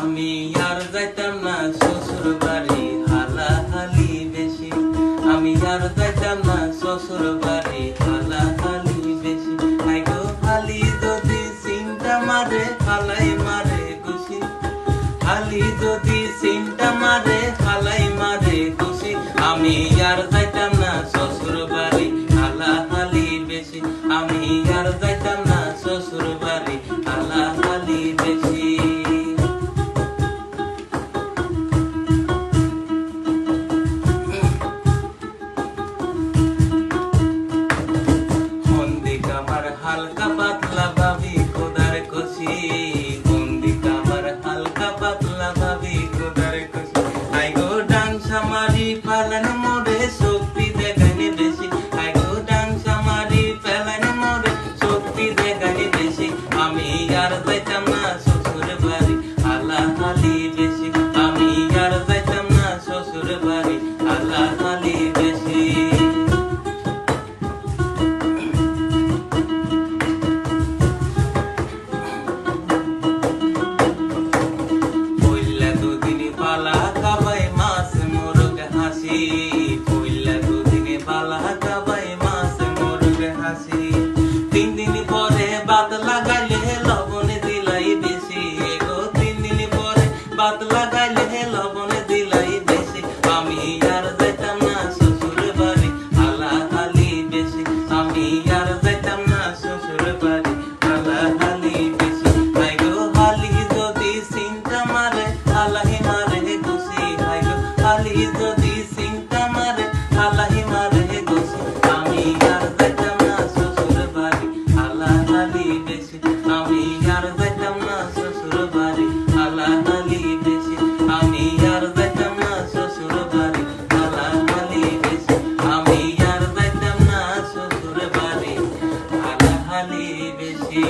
আমি আর যাইতাম না শ্বশুর বাড়ি, হালাহালি বেশি। আমি আর যাইতাম না শ্বশুর বাড়ি, হালাহালি বেশি। আইগো হালি যদি সিনটা মারে, হালাই মারে খুশি। হালি যদি সিনটা মারে, হালাই মারে খুশি। আমি আর যাইতাম না শ্বশুর বাড়ি, হালাহালি বেশি। আমি আর যাইতাম না শ্বশুর বাড়ি, হালাহালি বেশি। হালকা পাতলা ভাবি খোদার খুশি, বন্দি কামার হালকা পাতলা ভাবি খোদার খুশি। আইগো ডাংসা মারি পালান মোরে, শক্তি দেখানি বেশি। আইগো ডাংসা মারি পালান মোরে, শক্তি দেখানি বেশি। আমি আর যাইতাম না শ্বশুর বাড়ি, হালাহালি বেশি। আমি আর যাইতাম না শ্বশুর বাড়ি, হালাহালি বেশি। পালা কাবাই মাছ মোরগ হাসি, পইলা দুদিনে পালা কাবাই মাছ মোরগ হাসি। 3 দিন পরে বাত লাগাইলে লবণ দিলাই বেশি, এগো 3 দিন পরে বাত লাগাইলে লবণ দিলাই বেশি। আমি আর যাইতাম না শ্বশুর বাড়ি, হালাহালি বেশি। আমি আর যাইতাম না শ্বশুর বাড়ি, হালাহালি বেশি। আইগো হালি যদি সিনটা মারে, হালাহি মারে খুশি। আইগো হালি যদি সিনটা মারে, হালাহি মারে খুশি। আমি আর যাইতাম না শ্বশুর বাড়ি, হালাহালি বেশি। আমি আর যাইতাম না শ্বশুর বাড়ি, হালাহালি বেশি। আমি আর যাইতাম না শ্বশুর বাড়ি, হালাহালি বেশি। আমি আর যাইতাম না শ্বশুর বাড়ি, হালাহালি বেশি।